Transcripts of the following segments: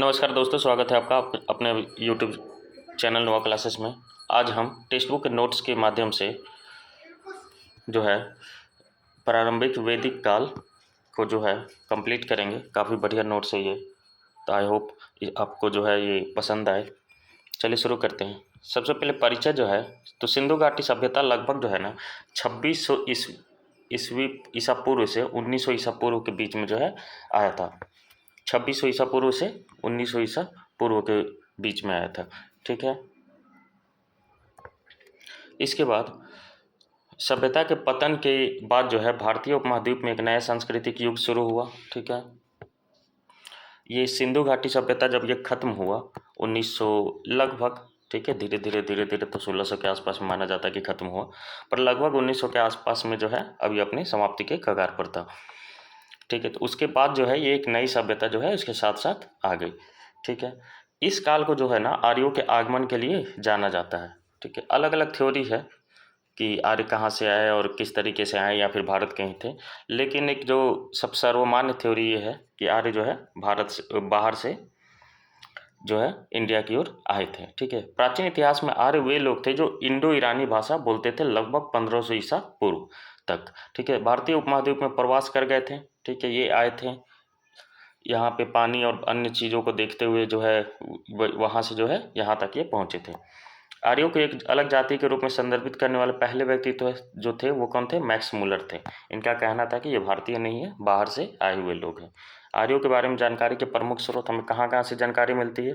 नमस्कार दोस्तों, स्वागत है आपका अपने यूट्यूब चैनल नोवा क्लासेस में। आज हम टेक्स्ट बुक के नोट्स के माध्यम से जो है प्रारंभिक वैदिक काल को जो है कंप्लीट करेंगे। काफ़ी बढ़िया नोट्स है ये, तो आई होप आपको जो है ये पसंद आए। चलिए शुरू करते हैं। सबसे पहले परिचय जो है, तो सिंधु घाटी सभ्यता लगभग जो है ना 2600 ईस्वी ईसा पूर्व से 1900 ईसा पूर्व के बीच में जो है आया था। 2600 ईसा पूर्व से 1900 ईसा पूर्व के बीच में आया था। ठीक है। इसके बाद सभ्यता के पतन के बाद जो है भारतीय उपमहाद्वीप में एक नया सांस्कृतिक युग शुरू हुआ। ठीक है। ये सिंधु घाटी सभ्यता जब ये खत्म हुआ 1900 लगभग, ठीक है, धीरे धीरे तो 1600 के आसपास में माना जाता है कि खत्म हुआ, पर लगभग 1900 के आसपास में जो है अभी अपनी समाप्ति के कगार पर था। ठीक है। तो उसके बाद जो है ये एक नई सभ्यता जो है उसके साथ साथ आ गई। ठीक है। इस काल को जो है ना आर्यों के आगमन के लिए जाना जाता है। ठीक है। अलग अलग थ्योरी है कि आर्य कहाँ से आए और किस तरीके से आए, या फिर भारत के ही थे, लेकिन एक जो सब सर्वमान्य थ्योरी ये है कि आर्य जो है भारत से बाहर से जो है इंडिया की ओर आए थे। ठीक है। प्राचीन इतिहास में आर्य वे लोग थे जो इंडो ईरानी भाषा बोलते थे लगभग 1500 ईसा पूर्व तक। ठीक है। भारतीय उपमहाद्वीप में प्रवास कर गए थे। ठीक है। ये आए थे यहाँ पे पानी और अन्य चीज़ों को देखते हुए जो है वहाँ से जो है यहाँ तक ये पहुँचे थे। आर्यों को एक अलग जाति के रूप में संदर्भित करने वाले पहले व्यक्ति तो जो थे वो कौन थे? मैक्स मुलर थे। इनका कहना था कि ये भारतीय नहीं है, बाहर से आए हुए लोग हैं। आर्यों के बारे में जानकारी के प्रमुख स्रोत हमें कहाँ कहाँ से जानकारी मिलती है?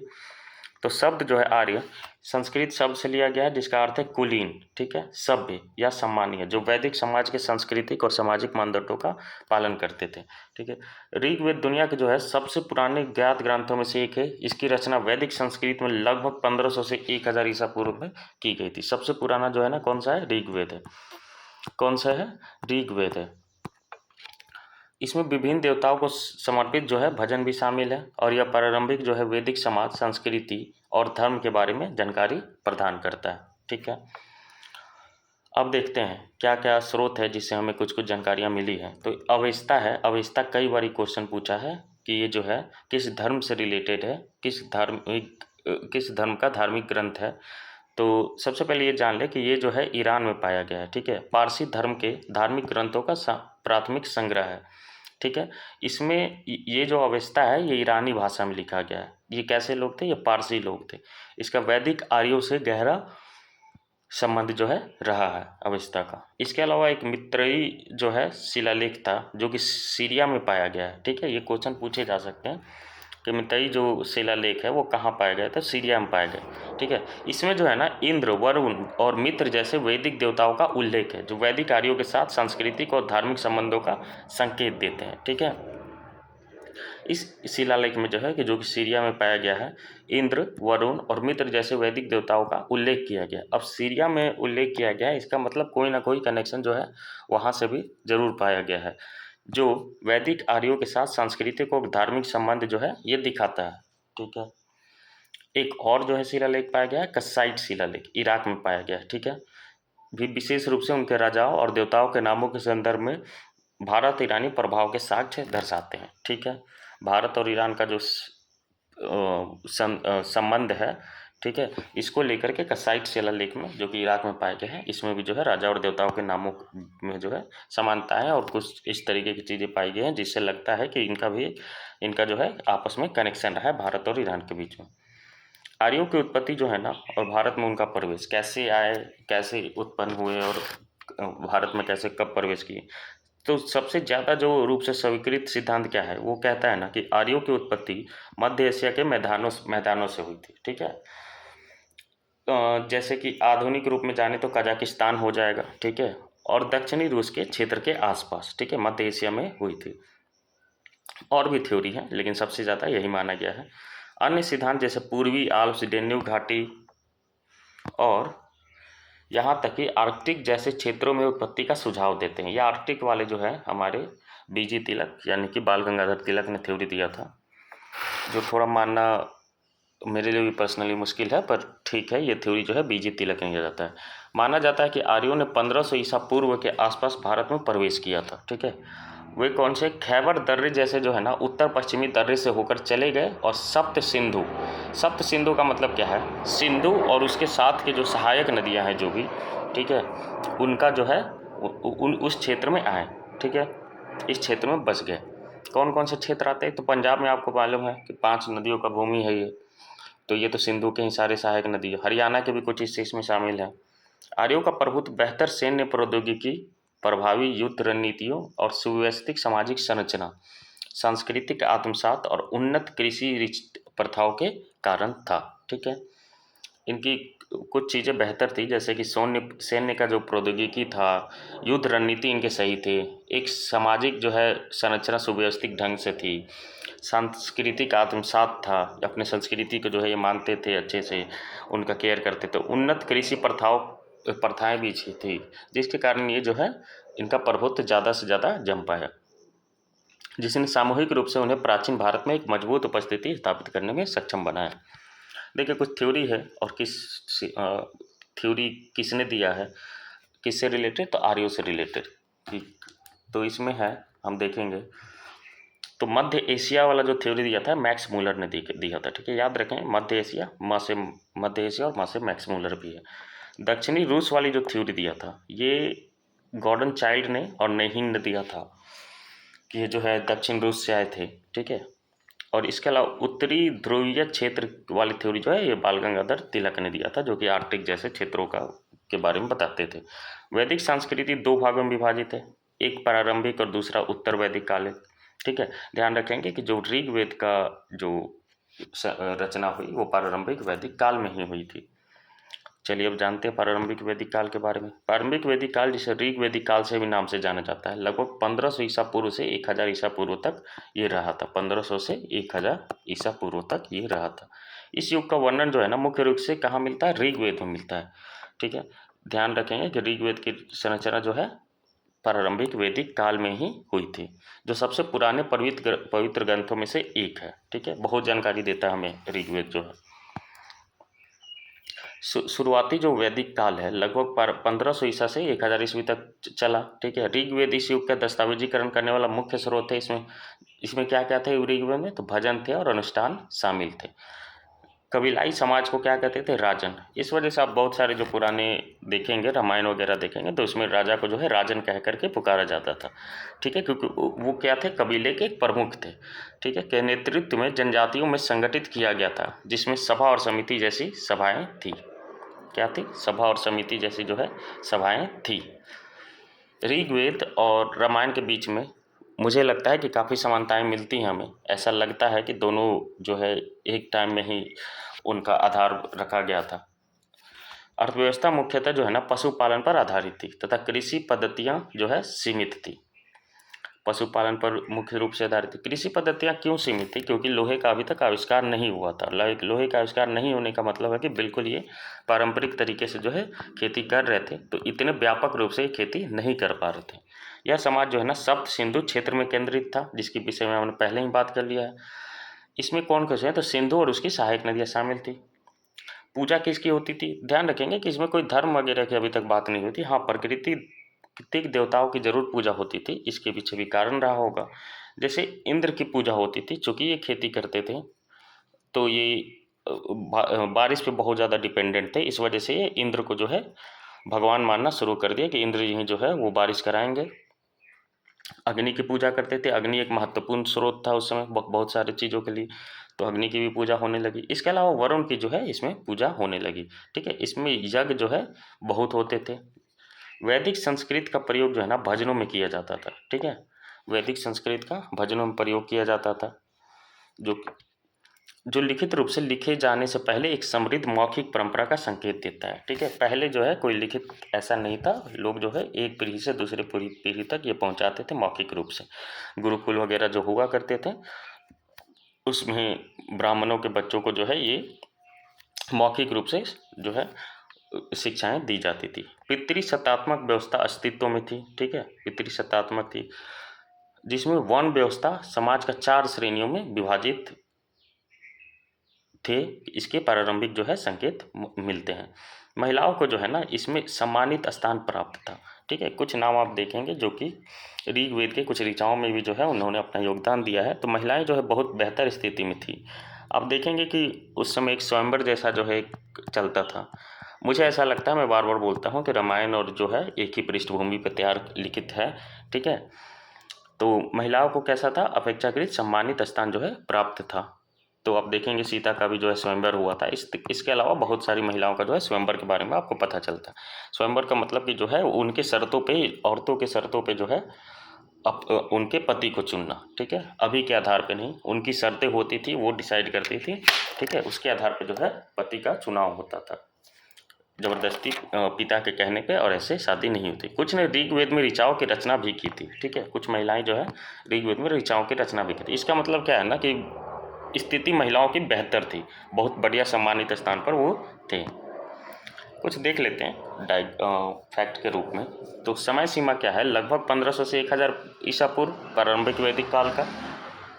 तो शब्द जो है आर्य संस्कृत शब्द से लिया गया है जिसका अर्थ है कुलीन, ठीक है, सभ्य या सम्मानीय, जो वैदिक समाज के सांस्कृतिक और सामाजिक मानदंडों का पालन करते थे। ठीक है। ऋग्वेद दुनिया के जो है सबसे पुराने ज्ञात ग्रंथों में से एक है। इसकी रचना वैदिक संस्कृत में लगभग 1500 से 1000 ईसा पूर्व में की गई थी। सबसे पुराना जो है ना कौन सा है? ऋग्वेद है। कौन सा है? ऋग्वेद है। इसमें विभिन्न देवताओं को समर्पित जो है भजन भी शामिल है, और यह प्रारंभिक जो है वैदिक समाज, संस्कृति और धर्म के बारे में जानकारी प्रदान करता है। ठीक है। अब देखते हैं क्या क्या स्रोत है जिससे हमें कुछ कुछ जानकारियाँ मिली हैं। तो अवेस्ता है। अवेस्ता कई बार क्वेश्चन पूछा है कि ये जो है किस धर्म से रिलेटेड है, किस धर्म का धार्मिक ग्रंथ है। तो सबसे पहले ये जान ले कि ये जो है ईरान में पाया गया है। ठीक है। पारसी धर्म के धार्मिक ग्रंथों का प्राथमिक संग्रह है। ठीक है। इसमें ये जो अवेस्ता है ये ईरानी भाषा में लिखा गया है। ये कैसे लोग थे? ये पारसी लोग थे। इसका वैदिक आर्यों से गहरा संबंध जो है रहा है अवेस्ता का। इसके अलावा एक मित्रेयी जो है शिलालेख था जो कि सीरिया में पाया गया है। ठीक है। ये क्वेश्चन पूछे जा सकते हैं कि मित्रेयी जो शिलालेख है वो कहाँ पाया गया था? सीरिया में पाया गया। ठीक है। इसमें जो है ना इंद्र, वरुण और मित्र जैसे वैदिक देवताओं का उल्लेख है जो वैदिक आर्यों के साथ सांस्कृतिक और धार्मिक संबंधों का संकेत देते हैं। ठीक है। इस शिलालेख में जो है कि जो कि सीरिया में पाया गया है, इंद्र, वरुण और मित्र जैसे वैदिक देवताओं का उल्लेख किया गया। अब सीरिया में उल्लेख किया गया है, इसका मतलब कोई ना कोई कनेक्शन जो है वहाँ से भी जरूर पाया गया है, जो वैदिक आर्यों के साथ सांस्कृतिक और धार्मिक संबंध जो है ये दिखाता है। ठीक है। एक और जो है शिलालेख पाया गया है, कस्साइट शिलालेख, इराक में पाया गया है। ठीक है। भी विशेष रूप से उनके राजाओं और देवताओं के नामों के संदर्भ में भारत ईरानी प्रभाव के साक्ष्य दर्शाते हैं। ठीक है। भारत और ईरान का जो संबंध है, ठीक है, इसको लेकर के कसाइट शिलालेख में जो कि इराक में पाए गए हैं, इसमें भी जो है राजा और देवताओं के नामों में जो है समानता है और कुछ इस तरीके की चीज़ें पाई गई हैं जिससे लगता है कि इनका जो है आपस में कनेक्शन रहा है भारत और ईरान के बीच में। आर्यों की उत्पत्ति जो है ना और भारत में उनका प्रवेश कैसे आए, कैसे उत्पन्न हुए और भारत में कैसे कब प्रवेश किए, तो सबसे ज़्यादा जो रूप से स्वीकृत सिद्धांत क्या है? वो कहता है ना कि आर्यों की उत्पत्ति मध्य एशिया के मैदानों से हुई थी। ठीक है। जैसे कि आधुनिक रूप में जाने तो कजाकिस्तान हो जाएगा। ठीक है। और दक्षिणी रूस के क्षेत्र के आसपास, ठीक है, मध्य एशिया में हुई थी। और भी थ्योरी है लेकिन सबसे ज़्यादा यही माना गया है। अन्य सिद्धांत जैसे पूर्वी आल्प्स, डेन्यूब घाटी और यहाँ तक कि आर्कटिक जैसे क्षेत्रों में उत्पत्ति का सुझाव देते हैं। ये आर्कटिक वाले जो है हमारे बीजी तिलक यानी कि बाल गंगाधर तिलक ने थ्योरी दिया था, जो थोड़ा मानना मेरे लिए भी पर्सनली मुश्किल है, पर ठीक है, ये थ्योरी जो है बीजी तिलक ने दिया जाता है। माना जाता है कि आर्यों ने 1500 ईसा पूर्व के आसपास भारत में प्रवेश किया था। ठीक है। वे कौन से? खैबर दर्रे जैसे जो है ना उत्तर पश्चिमी दर्रे से होकर चले गए, और सप्त सिंधु। सप्त सिंधु का मतलब क्या है? सिंधु और उसके साथ के जो सहायक नदियां हैं जो भी, ठीक है, उनका जो है उस क्षेत्र में आए, ठीक है, इस क्षेत्र में बस गए। कौन कौन से क्षेत्र आते हैं? तो पंजाब में आपको मालूम है कि 5 नदियों का भूमि है ये, तो ये तो सिंधु के ही सारे सहायक नदी है। हरियाणा के भी कुछ हिस्से इसमें शामिल हैं। आर्यों का प्रभुत्व, बेहतर सैन्य प्रौद्योगिकी, प्रभावी युद्ध रणनीतियों और सुव्यवस्थित सामाजिक संरचना, सांस्कृतिक आत्मसात और उन्नत कृषि प्रथाओं के कारण था, ठीक है। इनकी कुछ चीज़ें बेहतर थी, जैसे कि सैन्य का जो प्रौद्योगिकी था, युद्ध रणनीति इनके सही थे, एक सामाजिक जो है संरचना सुव्यवस्थित ढंग से थी, सांस्कृतिक आत्मसात था, अपने संस्कृति को जो है ये मानते थे, अच्छे से उनका केयर करते थे, उन्नत कृषि प्रथाएं भी थी, जिसके कारण ये जो है इनका प्रभुत्व ज़्यादा से ज़्यादा जम पाया, जिसने सामूहिक रूप से उन्हें प्राचीन भारत में एक मजबूत उपस्थिति स्थापित करने में सक्षम बनाया। देखिए कुछ थ्योरी है, और थ्योरी किसने दिया है, किससे रिलेटेड? तो आर्यों से रिलेटेड, ठीक। तो इसमें है, हम देखेंगे तो मध्य एशिया वाला जो थ्योरी दिया था मैक्स मूलर ने दिया था, ठीक है, याद रखें, मध्य एशिया, मध्य एशिया और माँ से मैक्स मूलर भी है। दक्षिणी रूस वाली जो थ्योरी दिया था ये गॉर्डन चाइल्ड ने और नेहिन ने दिया था, कि ये जो है दक्षिण रूस से आए थे, ठीक है। और इसके अलावा उत्तरी ध्रुवीय क्षेत्र वाली थ्योरी जो है ये बाल गंगाधर तिलक ने दिया था, जो कि आर्कटिक जैसे क्षेत्रों के बारे में बताते थे। वैदिक संस्कृति 2 भागों में विभाजित है, एक प्रारंभिक और दूसरा उत्तर वैदिक काल है, ठीक है। ध्यान रखेंगे कि जो ऋग्वेद का जो रचना हुई वो प्रारंभिक वैदिक काल में ही हुई थी। चलिए अब जानते हैं प्रारंभिक वैदिक काल के बारे में। प्रारंभिक वैदिक काल जिसे ऋग वैदिक काल से भी नाम से जाना जाता है, लगभग 1500 ईसा पूर्व से 1000 ईसा पूर्व तक ये रहा था। 1500 से 1000 ईसा पूर्व तक ये रहा था। इस युग का वर्णन जो है ना मुख्य रूप से कहाँ मिलता है? ऋग्वेद में मिलता है, ठीक है। ध्यान रखेंगे कि ऋग्वेद की संरचना जो है प्रारंभिक वैदिक काल में ही हुई थी, जो सबसे पुराने पवित्र ग्रंथों में से एक है, ठीक है। बहुत जानकारी देता है हमें ऋग्वेद जो है। शुरुआती जो वैदिक काल है लगभग 1500 ईसा से 1000 ईस्वी तक चला, ठीक है। ऋग्वेद इस युग का दस्तावेजीकरण करने वाला मुख्य स्रोत है। इसमें क्या क्या थे ऋग्वेद में? तो भजन थे और अनुष्ठान शामिल थे। कबीलाई समाज को क्या कहते थे? राजन। इस वजह से आप बहुत सारे जो पुराने देखेंगे, रामायण वगैरह देखेंगे, तो उसमें राजा को जो है राजन कह करके पुकारा जाता था, ठीक है, क्योंकि वो क्या थे? कबीले के एक प्रमुख थे, ठीक है, के नेतृत्व में जनजातियों में संगठित किया गया था, जिसमें सभा और समिति जैसी सभाएं थी। क्या थी? सभा और समिति जैसी जो है सभाएं थी। ऋग्वेद और रामायण के बीच में मुझे लगता है कि काफ़ी समानताएं मिलती हैं हमें। ऐसा लगता है कि दोनों जो है एक टाइम में ही उनका आधार रखा गया था। अर्थव्यवस्था मुख्यतः जो है ना पशुपालन पर आधारित थी, तथा कृषि पद्धतियां जो है सीमित थी। पशुपालन पर मुख्य रूप से आधारित थी। कृषि पद्धतियां क्यों सीमित थी? क्योंकि लोहे का अभी तक आविष्कार नहीं हुआ था। लोहे का आविष्कार नहीं होने का मतलब है कि बिल्कुल ये पारंपरिक तरीके से जो है खेती कर रहे थे, तो इतने व्यापक रूप से खेती नहीं कर पा रहे थे। यह समाज जो है ना सप्त सिंधु क्षेत्र में केंद्रित था, जिसके विषय में हमने पहले ही बात कर लिया है। इसमें कौन कौन से हैं? तो सिंधु और उसकी सहायक नदियाँ शामिल थी। पूजा किसकी होती थी? ध्यान रखेंगे कि इसमें कोई धर्म वगैरह की अभी तक बात नहीं हुई थी। हाँ, प्राकृतिक देवताओं की जरूर पूजा होती थी, इसके पीछे भी कारण रहा होगा। जैसे इंद्र की पूजा होती थी, चूँकि ये खेती करते थे, तो ये बारिश पे बहुत ज़्यादा डिपेंडेंट थे। इस वजह से ये इंद्र को जो है भगवान मानना शुरू कर दिया कि इंद्र जी जो है वो बारिश कराएंगे। अग्नि की पूजा करते थे। अग्नि एक महत्वपूर्ण स्रोत था उस समय बहुत सारी चीज़ों के लिए, तो अग्नि की भी पूजा होने लगी। इसके अलावा वरुण की जो है इसमें पूजा होने लगी, ठीक है। इसमें यज्ञ जो है बहुत होते थे। वैदिक संस्कृत का प्रयोग जो है ना भजनों में किया जाता था, ठीक है। वैदिक संस्कृत का भजनों में प्रयोग किया जाता था, जो लिखित रूप से लिखे जाने से पहले एक समृद्ध मौखिक परंपरा का संकेत देता है, ठीक है। पहले जो है कोई लिखित ऐसा नहीं था, लोग जो है एक पीढ़ी से दूसरे पीढ़ी तक ये पहुंचाते थे मौखिक रूप से। गुरुकुल वगैरह जो हुआ करते थे उसमें ब्राह्मणों के बच्चों को जो है ये मौखिक रूप से जो है शिक्षाएं दी जाती थी। पितृसत्तात्मक व्यवस्था अस्तित्व में थी, ठीक है, पितृसत्तात्मक थी, जिसमें वर्ण व्यवस्था समाज का 4 श्रेणियों में विभाजित थे। इसके प्रारंभिक जो है संकेत मिलते हैं। महिलाओं को जो है ना इसमें सम्मानित स्थान प्राप्त था, ठीक है। कुछ नाम आप देखेंगे जो कि ऋग्वेद के कुछ ऋचाओं में भी जो है उन्होंने अपना योगदान दिया है। तो महिलाएं जो है बहुत बेहतर स्थिति में थी। आप देखेंगे कि उस समय एक स्वयंवर जैसा जो है चलता था। मुझे ऐसा लगता है, मैं बार बार बोलता हूँ कि रामायण और जो है एक ही पृष्ठभूमि पर तैयार लिखित है, ठीक है। तो महिलाओं को कैसा था, अपेक्षाकृत सम्मानित स्थान जो है प्राप्त था। तो आप देखेंगे सीता का भी जो है स्वयंवर हुआ था। इसके अलावा बहुत सारी महिलाओं का जो है स्वयंवर के बारे में आपको पता चलता है। स्वयंवर का मतलब कि जो है उनके शर्तों पे, औरतों के शर्तों पे जो है उनके पति को चुनना, ठीक है। अभी के आधार पे नहीं, उनकी शर्तें होती थी, वो डिसाइड करती थी, ठीक है। उसके आधार पे जो है पति का चुनाव होता था, जबरदस्ती पिता के कहने पे, और ऐसे शादी नहीं होती। कुछ ने ऋग्वेद में ऋचाओं की रचना भी की थी, ठीक है। कुछ महिलाएं जो है ऋग्वेद में ऋचाओं की रचना भी की थी। इसका मतलब क्या है ना कि स्थिति महिलाओं की बेहतर थी, बहुत बढ़िया सम्मानित स्थान पर वो थे। कुछ देख लेते हैं फैक्ट के रूप में। तो समय सीमा क्या है, लगभग 1500 से 1000 ईसा पूर्व, प्रारंभिक वैदिक काल का,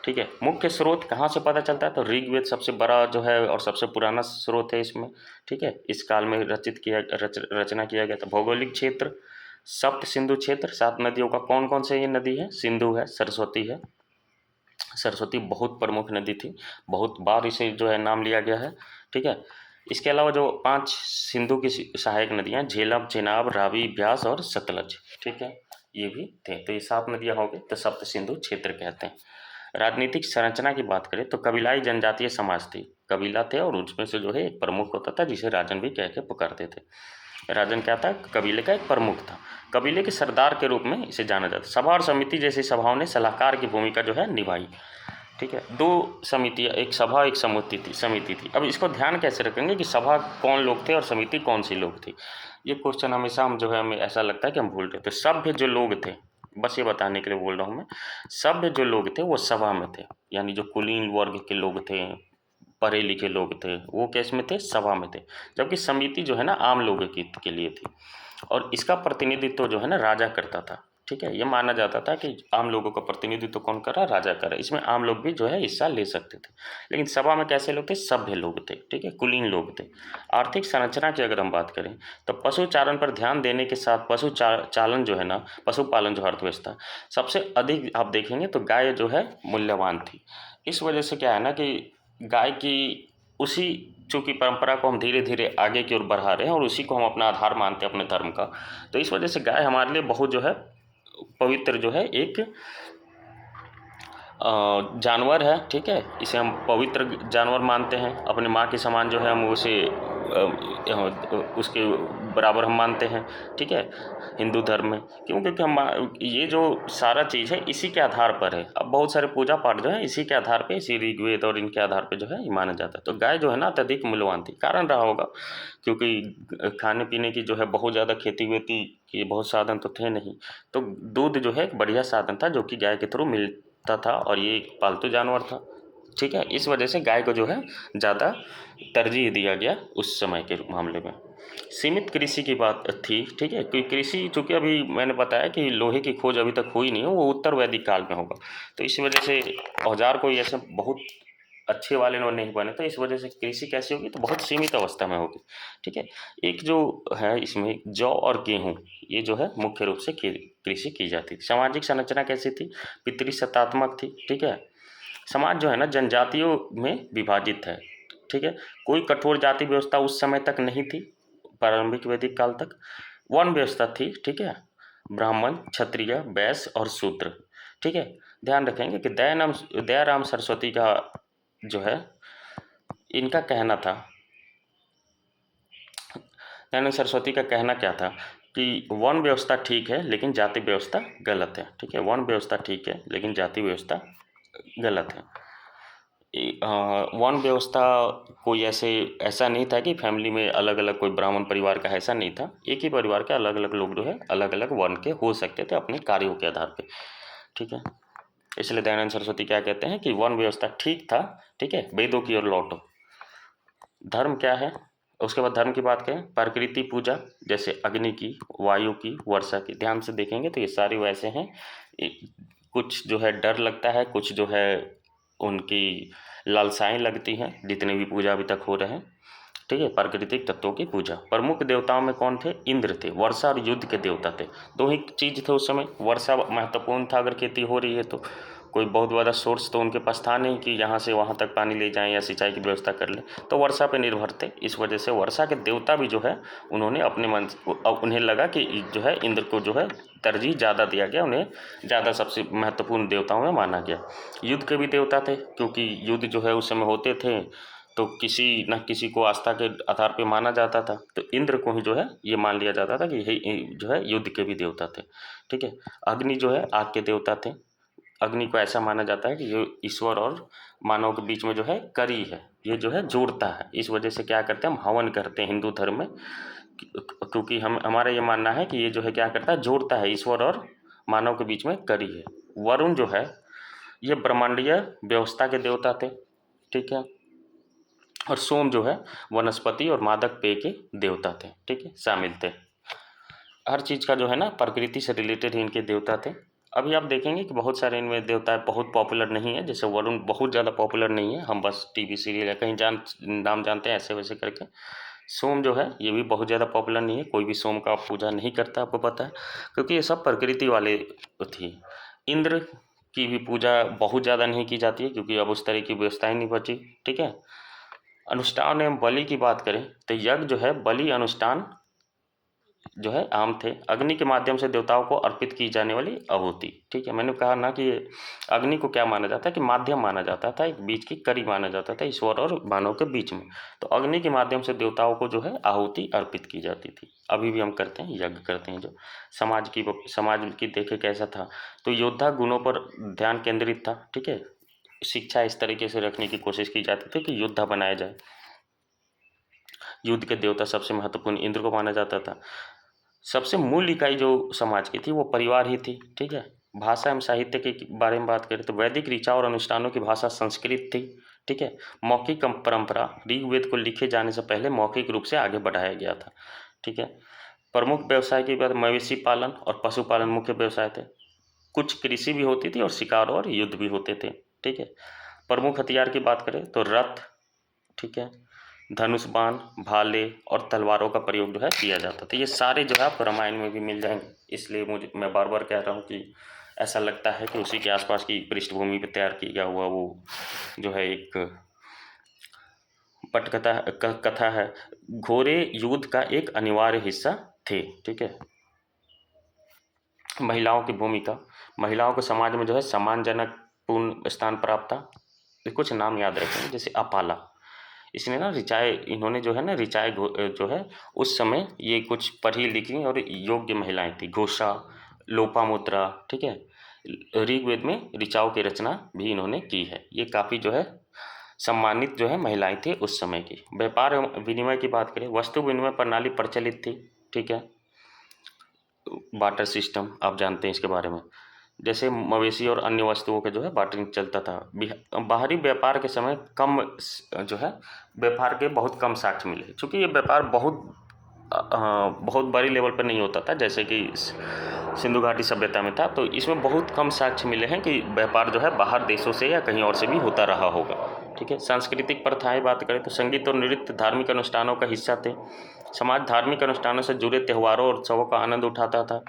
ठीक है। मुख्य स्रोत कहाँ से पता चलता है, तो ऋग्वेद सबसे बड़ा जो है और सबसे पुराना स्रोत है इसमें, ठीक है। इस काल में रचना किया गया था। भौगोलिक क्षेत्र सप्त सिंधु क्षेत्र। 7 नदियों का कौन कौन से ये नदी है, सिंधु है, सरस्वती है। सरस्वती बहुत प्रमुख नदी थी, बहुत बार इसे जो है नाम लिया गया है, ठीक है। इसके अलावा जो 5 सिंधु की सहायक नदियाँ, झेलम, चेनाब, रावी, ब्यास और सतलज, ठीक है, ये भी थे। तो ये 7 नदियाँ हो गई, तो सप्त सिंधु क्षेत्र कहते हैं। राजनीतिक संरचना की बात करें तो कबीलाई जनजातीय समाज थी, कबीला थे, और उसमें से जो है एक प्रमुख होता था जिसे राजन भी कह के पुकारते थे। राजन क्या था, कबीले का एक प्रमुख था, कबीले के सरदार के रूप में इसे जाना जाता। सभा और समिति जैसी सभाओं ने सलाहकार की भूमिका जो है निभाई, ठीक है। 2 समितियाँ, एक सभा एक समिति थी। अब इसको ध्यान कैसे रखेंगे कि सभा कौन लोग थे और समिति कौन सी लोग थी, ये क्वेश्चन हमेशा हम जो है हमें ऐसा लगता है कि हम भूल रहे। तो सभ्य जो लोग थे, बस ये बताने के लिए बोल रहा हूँ मैं, सभ्य जो लोग थे वो सभा में थे, यानी जो कुलीन वर्ग के लोग थे, पढ़े लिखे लोग थे, वो कैस में थे, सभा में थे। जबकि समिति जो है ना आम लोगों की के लिए थी, और इसका प्रतिनिधित्व जो है ना राजा करता था, ठीक है। ये माना जाता था कि आम लोगों का प्रतिनिधित्व कौन कर रहा है, राजा कर रहा है। इसमें आम लोग भी जो है हिस्सा ले सकते थे, लेकिन सभा में कैसे लोग थे, सभ्य लोग थे, ठीक है, कुलीन लोग थे। आर्थिक संरचना की अगर हम बात करें तो पशुचारण पर ध्यान देने के साथ चालन जो है ना, पशुपालन जो अर्थव्यवस्था सबसे अधिक आप देखेंगे तो गाय जो है मूल्यवान थी। इस वजह से क्या है ना कि गाय की उसी चूँकि परंपरा को हम धीरे धीरे आगे की ओर बढ़ा रहे हैं और उसी को हम अपना आधार मानते हैं अपने धर्म का, तो इस वजह से गाय हमारे लिए बहुत जो है पवित्र जो है एक जानवर है, ठीक है। इसे हम पवित्र जानवर मानते हैं, अपने माँ के समान जो है हम उसे उसके बराबर हम मानते हैं, ठीक है, हिंदू धर्म में। क्योंकि हम ये जो सारा चीज़ है इसी के आधार पर है। अब बहुत सारे पूजा पाठ जो है इसी के आधार पे, इसी ऋग्वेद और इनके आधार पे जो है ये माना जाता है। तो गाय जो है ना अत्यधिक मूल्यवान थी, कारण रहा होगा क्योंकि खाने पीने की जो है बहुत ज़्यादा खेती वेती के बहुत साधन तो थे नहीं, तो दूध जो है एक बढ़िया साधन था जो कि गाय के थ्रू मिलता था, और ये एक पालतू जानवर था, ठीक है। इस वजह से गाय को जो है ज़्यादा तरजीह दिया गया उस समय के मामले में। सीमित कृषि की बात थी, ठीक है, क्योंकि कृषि चूँकि अभी मैंने बताया कि लोहे की खोज अभी तक हुई नहीं है, वो उत्तर वैदिक काल में होगा, तो इस वजह से औजार कोई ऐसे बहुत अच्छे वाले नहीं बने, तो इस वजह से कृषि कैसी होगी, तो बहुत सीमित अवस्था में होगी, ठीक है। एक जो है इसमें जौ और गेहूँ, ये जो है मुख्य रूप से कृषि की जाती थी। सामाजिक संरचना कैसी थी, पितृसत्तात्मक थी, ठीक है। समाज जो है ना जनजातियों में विभाजित है, ठीक है। कोई कठोर जाति व्यवस्था उस समय तक नहीं थी, प्रारंभिक वैदिक काल तक। वर्ण व्यवस्था थी, ठीक है, ब्राह्मण, क्षत्रिय, वैश्य और शूद्र, ठीक है। ध्यान रखेंगे कि दयाराम सरस्वती का जो है इनका कहना था, दयानंद सरस्वती का कहना क्या था कि वर्ण व्यवस्था ठीक है लेकिन जाति व्यवस्था गलत है, ठीक है। वर्ण व्यवस्था ठीक है लेकिन जाति व्यवस्था गलत है। वर्ण व्यवस्था कोई ऐसा नहीं था कि फैमिली में अलग अलग कोई ब्राह्मण परिवार का, ऐसा नहीं था। एक ही परिवार के अलग अलग लोग जो है अलग अलग वर्ण के हो सकते थे अपने कार्यों के आधार पे, ठीक है। इसलिए दयानंद सरस्वती क्या कहते हैं कि वर्ण व्यवस्था ठीक था, ठीक है, वेदों की ओर लौटो। धर्म क्या है, उसके बाद धर्म की बात करें, प्रकृति पूजा जैसे अग्नि की, वायु की, वर्षा की, ध्यान से देखेंगे तो ये सारे वैसे हैं। कुछ जो है डर लगता है, कुछ जो है उनकी लालसाएं लगती हैं, जितने भी पूजा अभी तक हो रहे हैं। ठीक है, प्राकृतिक तत्वों की पूजा। प्रमुख देवताओं में कौन थे? इंद्र थे, वर्षा और युद्ध के देवता थे। दो ही चीज थे उस समय, वर्षा महत्वपूर्ण था, अगर खेती हो रही है तो कोई बहुत बड़ा सोर्स तो उनके पास था नहीं कि यहाँ से वहाँ तक पानी ले जाएं या सिंचाई की व्यवस्था कर लें, तो वर्षा पे निर्भर थे। इस वजह से वर्षा के देवता भी जो है उन्होंने अपने मन, अब उन्हें लगा कि जो है इंद्र को जो है तरजीह ज़्यादा दिया गया, उन्हें ज़्यादा सबसे महत्वपूर्ण देवताओं में माना गया। युद्ध के भी देवता थे, क्योंकि युद्ध जो है उस समय होते थे तो किसी न किसी को आस्था के आधार पे माना जाता था, तो इंद्र को ही जो है ये मान लिया जाता था कि यही जो है युद्ध के भी देवता थे। ठीक है, अग्नि जो है आग के देवता थे। अग्नि को ऐसा माना जाता है कि ये ईश्वर और मानव के बीच में जो है कड़ी है, ये जो है जोड़ता है। इस वजह से क्या करते हैं, हम हवन करते हैं हिंदू धर्म में, क्योंकि हम हमारा ये मानना है कि ये जो है क्या करता है, जोड़ता है, ईश्वर और मानव के बीच में कड़ी है। वरुण जो है ये ब्रह्मांडीय व्यवस्था के देवता थे। ठीक है, और सोम जो है वनस्पति और मादक पेय के देवता थे। ठीक है, शामिल थे। हर चीज़ का जो है ना प्रकृति से रिलेटेड ही इनके देवता थे। अभी आप देखेंगे कि बहुत सारे इनमें देवता बहुत पॉपुलर नहीं है, जैसे वरुण बहुत ज़्यादा पॉपुलर नहीं है, हम बस टीवी सीरियल या कहीं नाम जानते हैं ऐसे वैसे करके। सोम जो है ये भी बहुत ज़्यादा पॉपुलर नहीं है, कोई भी सोम का पूजा नहीं करता, आपको पता है, क्योंकि ये सब प्रकृति वाले थी। इंद्र की भी पूजा बहुत ज़्यादा नहीं की जाती है, क्योंकि अब उस तरह की व्यवस्था ही नहीं बची। ठीक है, अनुष्ठान एवं बलि की बात करें तो यज्ञ जो है बलि अनुष्ठान जो है आम थे। अग्नि के माध्यम से देवताओं को अर्पित की जाने वाली आहुति। ठीक है, मैंने कहा ना कि अग्नि को क्या माना जाता है कि माध्यम माना जाता था, एक बीच की कड़ी माना जाता था ईश्वर और मानव के बीच में। तो अग्नि के माध्यम से देवताओं को जो है आहुति अर्पित की जाती थी। अभी भी हम करते हैं, यज्ञ करते हैं। जो समाज की देखे कैसा था, तो योद्धा गुणों पर ध्यान केंद्रित था। ठीक है, शिक्षा इस तरीके से रखने की कोशिश की जाती थी कि योद्धा बनाया जाए। युद्ध के देवता सबसे महत्वपूर्ण इंद्र को माना जाता था। सबसे मूल इकाई जो समाज की थी वो परिवार ही थी। ठीक है, भाषा एवं साहित्य के बारे में बात करें तो वैदिक ऋचा और अनुष्ठानों की भाषा संस्कृत थी। ठीक है, मौखिक परंपरा ऋग्वेद को लिखे जाने से पहले मौखिक रूप से आगे बढ़ाया गया था। ठीक है, प्रमुख व्यवसाय की बात मवेशी पालन और पशुपालन मुख्य व्यवसाय थे। कुछ कृषि भी होती थी और शिकार और युद्ध भी होते थे। ठीक है, प्रमुख हथियार की बात करें तो रथ, ठीक है, धनुष बाण, भाले और तलवारों का प्रयोग जो है किया जाता था। ये सारे जो है आपको रामायण में भी मिल जाएंगे, इसलिए मैं बार बार कह रहा हूँ कि ऐसा लगता है कि उसी के आसपास की पृष्ठभूमि पर तैयार किया हुआ वो जो है एक पटकथा कथा है। घोड़े युद्ध का एक अनिवार्य हिस्सा थे। ठीक है, महिलाओं की भूमिका, महिलाओं को समाज में जो है सम्मानजनक पूर्ण स्थान प्राप्त था। कुछ नाम याद रखेंगे, जैसे अपाला, इसने ना ऋचाएँ, इन्होंने जो है ना ऋचाएँ जो है उस समय ये कुछ पढ़ी लिखी और योग्य महिलाएं थी। घोषा, लोपामुद्रा, ठीक है, ऋग्वेद में ऋचाओं की रचना भी इन्होंने की है। ये काफ़ी जो है सम्मानित जो है महिलाएं थी उस समय की। व्यापार एवं विनिमय की बात करें, वस्तु विनिमय प्रणाली प्रचलित थी। ठीक है, बाटर सिस्टम आप जानते हैं इसके बारे में, जैसे मवेशी और अन्य वस्तुओं के जो है बार्टरिंग चलता था। बाहरी व्यापार के समय कम जो है व्यापार के बहुत कम साक्ष्य मिले, चूँकि ये व्यापार बहुत बड़ी लेवल पर नहीं होता था, जैसे कि सिंधु घाटी सभ्यता में था। तो इसमें बहुत कम साक्ष्य मिले हैं कि व्यापार जो है बाहर देशों से या कहीं और से भी होता रहा होगा। ठीक है, सांस्कृतिक प्रथाएं बात करें तो संगीत और नृत्य धार्मिक अनुष्ठानों का हिस्सा थे। समाज धार्मिक अनुष्ठानों से जुड़े त्योहारों और उत्सवों का आनंद उठाता था।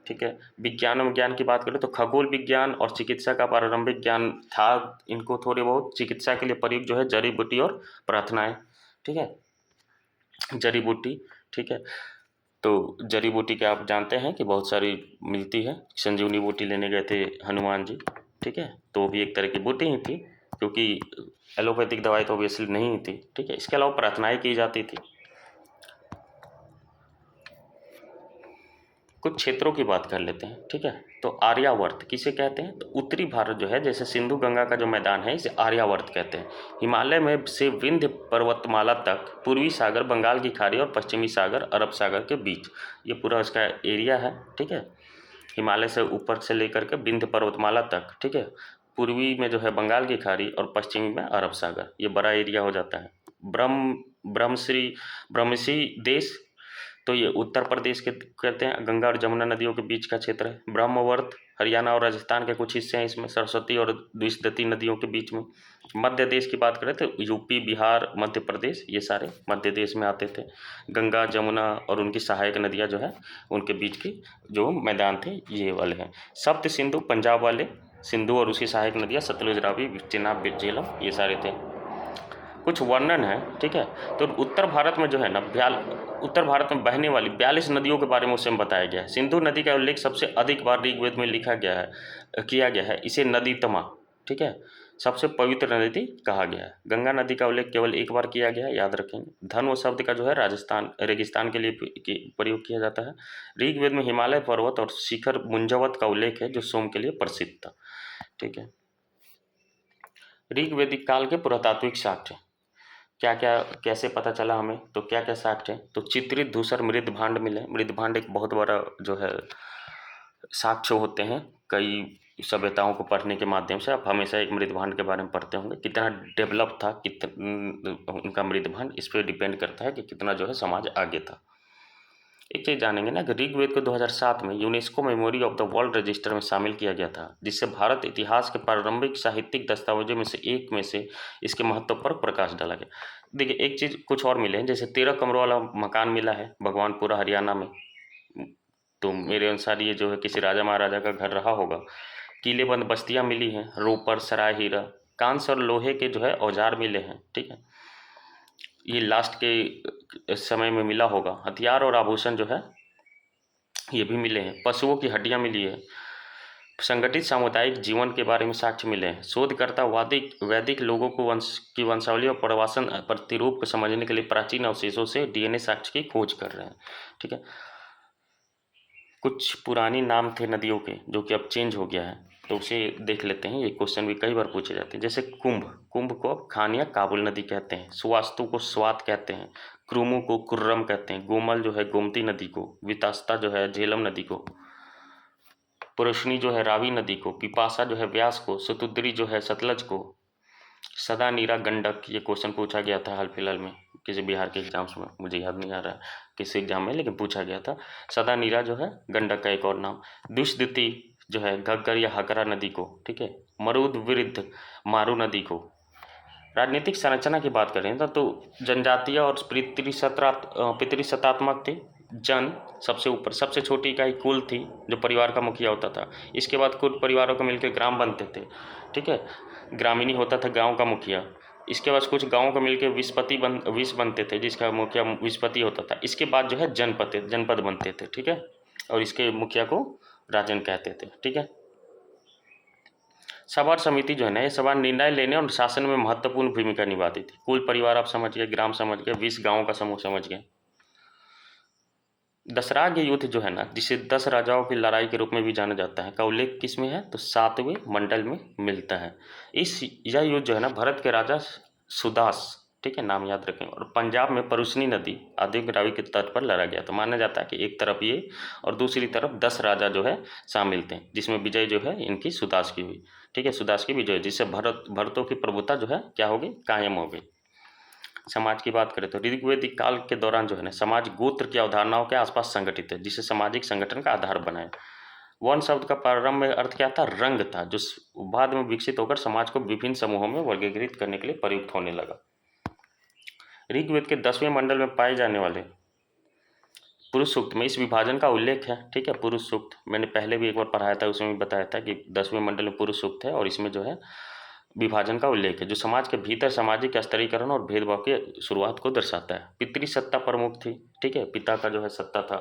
ठीक है, विज्ञान और ज्ञान की बात करें तो खगोल विज्ञान और चिकित्सा का प्रारंभिक ज्ञान था इनको थोड़े बहुत। चिकित्सा के लिए प्रयुक्त जो है जड़ी बूटी और प्रार्थनाएं। ठीक है, जड़ी बूटी, ठीक है, तो जड़ी बूटी के आप जानते हैं कि बहुत सारी मिलती है। संजीवनी बूटी लेने गए थे हनुमान जी, ठीक है, तो वो भी एक तरह की बूटी ही थी, क्योंकि एलोपैथिक दवाई तो ऑब्वियसली नहीं थी। ठीक है, इसके अलावा प्रार्थनाएं की जाती थी। कुछ क्षेत्रों की बात कर लेते हैं। ठीक है, तो आर्यावर्त किसे कहते हैं, तो उत्तरी भारत जो है, जैसे सिंधु गंगा का जो मैदान है इसे आर्यावर्त कहते हैं। हिमालय में से विंध्य पर्वतमाला तक, पूर्वी सागर, बंगाल की खाड़ी और पश्चिमी सागर अरब सागर के बीच ये पूरा इसका एरिया है। ठीक है, हिमालय से ऊपर से लेकर के विंध्य पर्वतमाला तक। ठीक है, पूर्वी में जो है बंगाल की खाड़ी और पश्चिमी में अरब सागर, ये बड़ा एरिया हो जाता है। ब्रह्मश्री देश, तो ये उत्तर प्रदेश के कहते हैं, गंगा और जमुना नदियों के बीच का क्षेत्र है। ब्रह्मवर्त हरियाणा और राजस्थान के कुछ हिस्से हैं इसमें, सरस्वती और द्विशदती नदियों के बीच में। मध्य देश की बात करें तो यूपी, बिहार, मध्य प्रदेश, ये सारे मध्य देश में आते थे। गंगा, जमुना और उनकी सहायक नदियाँ जो है उनके बीच की जो मैदान थे ये वाले हैं। सप्त सिंधु पंजाब वाले, सिंधु और उसकी सहायक नदियाँ सतलुज, रावी, चेनाब, झेलम, ये सारे थे। कुछ वर्णन है, ठीक है। तो उत्तर भारत में जो है ना उत्तर भारत में बहने वाली 42 नदियों के बारे में उसमें बताया गया है। सिंधु नदी का उल्लेख सबसे अधिक बार ऋग्वेद में किया गया है। इसे नदीतमा, ठीक है, सबसे पवित्र नदी कहा गया है। गंगा नदी का उल्लेख केवल एक बार किया गया है, याद रखेंगे। धन्व शब्द का जो है राजस्थान, रेगिस्तान के लिए प्रयोग किया जाता है। ऋग्वेद में हिमालय पर्वत और शिखर मुंजवत का उल्लेख है जो सोम के लिए प्रसिद्ध था, ठीक है। ऋग्वेदिक काल के पुरातात्विक साक्ष्य क्या क्या, कैसे पता चला हमें, तो क्या क्या साक्ष्य है, तो चित्रित धूसर मृद भांड मिले। मृद भांड एक बहुत बड़ा जो है साक्ष्य होते हैं। कई सभ्यताओं को पढ़ने के माध्यम से आप हमेशा एक मृद भांड के बारे में पढ़ते होंगे। कितना डेवलप था उनका मृद भांड, इस पर डिपेंड करता है कि कितना जो है समाज आगे था। एक चीज़ जानेंगे ना कि ऋग्वेद को 2007 में UNESCO memory of the world register में शामिल किया गया था, जिससे भारत इतिहास के प्रारंभिक साहित्यिक दस्तावेजों में से एक में से इसके महत्व पर प्रकाश डाला गया। देखिए एक चीज़ कुछ और मिले हैं, जैसे 13 कमरों वाला मकान मिला है भगवानपुरा हरियाणा में, तो मेरे अनुसार ये जो है किसी राजा महाराजा का घर रहा होगा। किलेबंद बस्तियाँ मिली हैं, रोपर, सराय, हीरा, कांस्य और लोहे के जो है औजार मिले हैं, ठीक है, ये लास्ट के समय में मिला होगा। हथियार और आभूषण जो है ये भी मिले हैं। पशुओं की हड्डियां मिली है। संगठित सामुदायिक जीवन के बारे में साक्ष्य मिले हैं। शोधकर्ता वैदिक लोगों को की वंशावली और प्रवासन प्रतिरूप को समझने के लिए प्राचीन अवशेषों से डीएनए साक्ष्य की खोज कर रहे हैं, ठीक है। कुछ पुरानी नाम थे नदियों के जो कि अब चेंज हो गया है, तो उसे देख लेते हैं। ये क्वेश्चन भी कई बार पूछे जाते हैं। जैसे कुंभ को अब खान या काबुल नदी कहते हैं। सुवास्तु को स्वात कहते हैं। क्रुमु को कुर्रम कहते हैं। गोमल जो है गोमती नदी को। वितास्ता जो है झेलम नदी को। पुरुषनी जो है रावी नदी को। पिपासा जो है व्यास को। सतुद्री जो है सतलज को। सदा नीरा गंडक, ये क्वेश्चन पूछा गया था हाल फिलहाल में किसी बिहार के एग्जाम्स में, मुझे याद नहीं आ रहा है किस एग्जाम में, लेकिन पूछा गया था। सदा नीरा जो है गंडक का एक और नाम। दुष्दिति जो है घग्गर या हकरा नदी को, ठीक है। मरुद विरुद्ध मारू नदी को। राजनीतिक संरचना की बात करें तो जनजातीय और पितृसत्तात्मक थी। जन सबसे ऊपर, सबसे छोटी इकाई कुल थी जो परिवार का मुखिया होता था। इसके बाद कुल परिवारों को मिलकर ग्राम बनते थे, ठीक है। ग्रामीणी होता था गांव का मुखिया। इसके बाद कुछ गांवों को मिलकर विस बनते थे जिसका मुखिया विस्पति होता था। इसके बाद जो है जनपद बनते थे, ठीक है, और इसके मुखिया को राजन कहते थे, ठीक है। सभा समिति जो है ना, ये सभा निर्णय लेने और शासन में महत्वपूर्ण भूमिका निभाती थी। कुल परिवार आप समझ गए, ग्राम समझ गए, 20 गांवों का समूह समझ गए। दशराग युद्ध जो है ना, जिसे 10 राजाओं की लड़ाई के रूप में भी जाना जाता है, का उल्लेख किस में है, तो 7वें मंडल में मिलता है। यह युद्ध जो है ना भरत के राजा सुदास, ठीक है, नाम याद रखें, और पंजाब में परुशनी नदी आदि रावी के तट पर लड़ा गया। तो माना जाता है कि एक तरफ ये और दूसरी तरफ 10 राजा जो है शामिल थे, जिसमें विजय जो है इनकी सुदास की हुई, ठीक है, सुदास की विजय, जिससे भरतों की प्रभुता जो है क्या हो गई, कायम हो गई। समाज की बात करें तो ऋग्वेदिक काल के दौरान जो है ना समाज गोत्र की अवधारणाओं के आसपास संगठित है, जिसे सामाजिक संगठन का आधार बनाए। वर्ण शब्द का प्रारंभ में अर्थ क्या था, रंग था, जो बाद में विकसित होकर समाज को विभिन्न समूहों में वर्गीकृत करने के लिए प्रयुक्त होने लगा। ऋग्वेद के 10वें मंडल में पाए जाने वाले पुरुष सूक्त में इस विभाजन का उल्लेख है, ठीक है। पुरुष सूक्त मैंने पहले भी एक बार पढ़ाया था, उसमें भी बताया था कि 10वें मंडल में पुरुष सूक्त है और इसमें जो है विभाजन का उल्लेख है, जो समाज के भीतर सामाजिक स्तरीकरण और भेदभाव की शुरुआत को दर्शाता है। पितृसत्ता प्रमुख थी, ठीक है, पिता का जो है सत्ता था।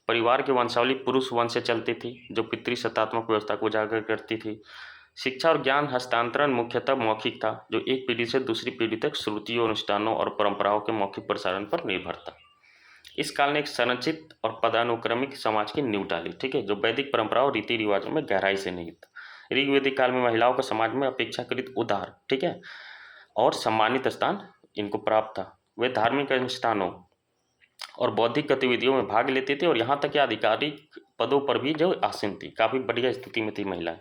परिवार की वंशावली पुरुष वंश से चलती थी, जो पितृसत्तात्मक व्यवस्था को उजागर करती थी। शिक्षा और ज्ञान हस्तांतरण मुख्यतः मौखिक था, जो एक पीढ़ी से दूसरी पीढ़ी तक श्रुतियों, अनुष्ठानों और परंपराओं के मौखिक प्रसारण पर निर्भर था। इस काल ने एक संरचित और पदानुक्रमिक समाज की नींव डाली, ठीक है, जो वैदिक परंपराओं और रीति रिवाजों में गहराई से निहित था। ऋग्वेदिक काल में महिलाओं का समाज में अपेक्षाकृत उदार, ठीक है, और सम्मानित स्थान इनको प्राप्त था। वे धार्मिक अनुष्ठानों और बौद्धिक गतिविधियों में भाग लेते थे और यहाँ तक कि आधिकारिक पदों पर भी जो आसीन थी, काफ़ी बढ़िया स्थिति में थी महिलाएं।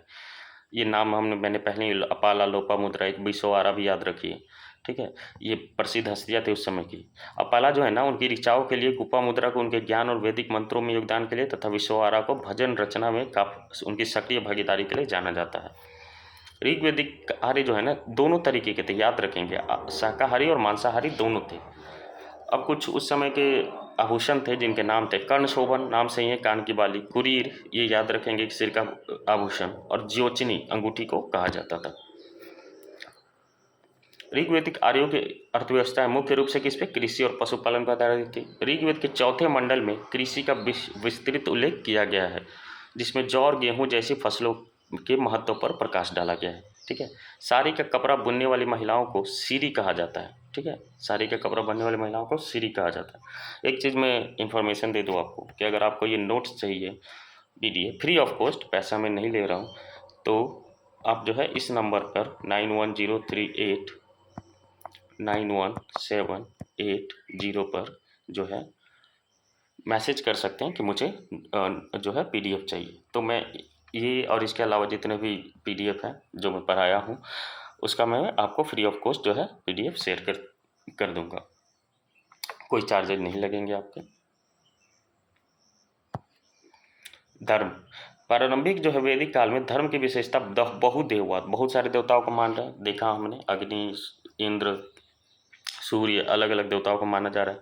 ये नाम मैंने पहले ही अपाला, लोपामुद्रा, एक बिसोआरा भी याद रखिए, ठीक है, ये प्रसिद्ध हस्तियाँ थी उस समय की। अब पहला जो है ना, उनकी ऋचाओं के लिए लोपामुद्रा को उनके ज्ञान और वैदिक मंत्रों में योगदान के लिए तथा विश्ववारा को भजन रचना में काफ़ी उनकी सक्रिय भागीदारी के लिए जाना जाता है। ऋग्वेदिक आर्य जो है ना, दोनों तरीके के थे, याद रखेंगे, शाकाहारी और मांसाहारी दोनों थे। अब कुछ उस समय के आभूषण थे जिनके नाम थे कर्ण शोभन, नाम से ही है, कान की बाली, कुरीर, ये याद रखेंगे, सिर का आभूषण, और ज्योचनी, अंगूठी को कहा जाता था। ऋग्वेदिक आर्यों की अर्थव्यवस्था मुख्य रूप से किस पे, कृषि और पशुपालन पर आधारित थी। ऋग्वेद के चौथे मंडल में कृषि का विस्तृत उल्लेख किया गया है, जिसमें जौ और गेहूं जैसी फसलों के महत्व पर प्रकाश डाला गया है। ठीक है, साड़ी का कपड़ा बुनने वाली महिलाओं को सीरी कहा जाता है। ठीक है, साड़ी का कपड़ा बनने वाली महिलाओं को सीरी कहा जाता है। एक चीज़ मैं इंफॉर्मेशन दे दूँ आपको कि अगर आपको ये नोट्स चाहिए PDF फ्री ऑफ कॉस्ट, पैसा मैं नहीं ले रहा हूँ, तो आप जो है इस नंबर पर 9103891780 पर जो है मैसेज कर सकते हैं कि मुझे जो है PDF चाहिए। तो मैं ये और इसके अलावा जितने भी PDF हैं जो मैं पढ़ाया हूँ, उसका मैं आपको फ्री ऑफ कॉस्ट जो है PDF शेयर कर दूंगा, कोई चार्जेज नहीं लगेंगे आपके। धर्म, प्रारंभिक जो है वैदिक काल में धर्म की विशेषता बहुदेववाद, बहुत सारे देवताओं को मान रहे हैं, देखा हमने, अग्नि, इंद्र, सूर्य, अलग अलग देवताओं को माना जा रहा है।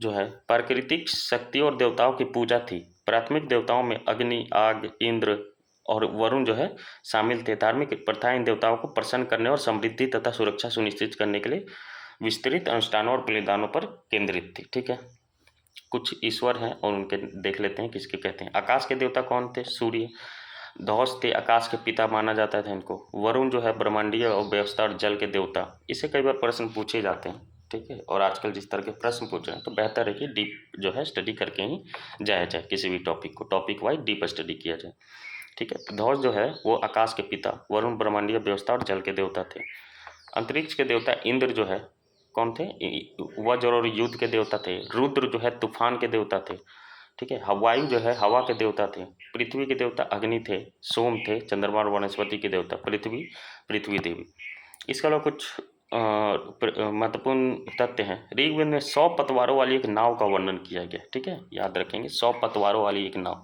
जो है प्राकृतिक शक्तियों और देवताओं की पूजा थी। प्राथमिक देवताओं में अग्नि, आग, इंद्र और वरुण जो है शामिल थे। धार्मिक प्रथाएं इन देवताओं को प्रसन्न करने और समृद्धि तथा सुरक्षा सुनिश्चित करने के लिए विस्तृत अनुष्ठानों और बलिदानों पर केंद्रित थी। ठीक है, कुछ ईश्वर हैं और उनके देख लेते हैं किसके कहते हैं। आकाश के देवता कौन थे, सूर्य। धौस थे, आकाश के पिता माना जाता था इनको। वरुण जो है ब्रह्मांडीय और व्यवस्था और जल के देवता, इससे कई बार प्रश्न पूछे जाते हैं। ठीक है, और आजकल जिस तरह के प्रश्न पूछ रहे हैं, तो बेहतर है कि डीप जो है स्टडी करके ही जाया जाए, किसी भी टॉपिक को टॉपिक वाइज डीप स्टडी किया जाए। ठीक है, तो धौस जो है वो आकाश के पिता, वरुण ब्रह्मांडीय व्यवस्था और जल के देवता थे। अंतरिक्ष के देवता इंद्र जो है कौन थे, वज्र और युद्ध के देवता थे। रुद्र जो है तूफान के देवता थे। ठीक है, वायु जो है हवा के देवता थे। पृथ्वी के देवता अग्नि थे। सोम थे, चंद्रमा और वनस्पति के देवता पृथ्वी देवी। इसके अलावा कुछ महत्वपूर्ण तथ्य हैं। ऋग्वेद में 100 पतवारों वाली एक नाव का वर्णन किया गया। ठीक है, याद रखेंगे, 100 पतवारों वाली एक नाव।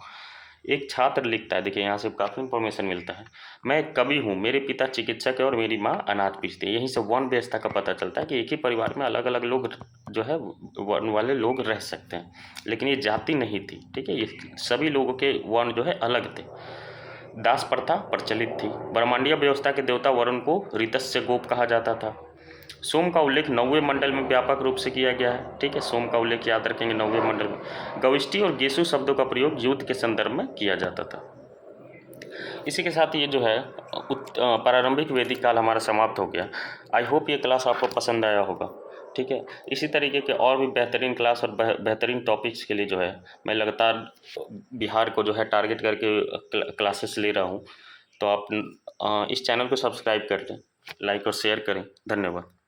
एक छात्र लिखता है, देखिए यहाँ से काफ़ी इंफॉर्मेशन मिलता है। मैं एक कवि हूँ, मेरे पिता चिकित्सक है और मेरी माँ अनाज पीसती है। यहीं से वर्ण व्यवस्था का पता चलता है कि एक ही परिवार में अलग अलग लोग जो है वर्ण वाले लोग रह सकते हैं, लेकिन ये जाति नहीं थी। ठीक है, ये सभी लोगों के वर्ण जो है अलग थे। दास प्रथा प्रचलित थी। ब्रह्मांडीय व्यवस्था के देवता वरुण को ऋतस्य गोप कहा जाता था। सोम का उल्लेख 9वें मंडल में व्यापक रूप से किया गया है। ठीक है, सोम का उल्लेख याद रखेंगे 9वें मंडल में। गविष्टि और गेसु शब्दों का प्रयोग युद्ध के संदर्भ में किया जाता था। इसी के साथ ये जो है प्रारंभिक वैदिक काल हमारा समाप्त हो गया। आई होप ये क्लास आपको पसंद आया होगा। ठीक है, इसी तरीके के और भी बेहतरीन क्लास और बेहतरीन टॉपिक्स के लिए जो है मैं लगातार बिहार को जो है टारगेट करके क्लासेस ले रहा हूँ। तो आप इस चैनल को सब्सक्राइब कर लें, लाइक और शेयर करें। धन्यवाद।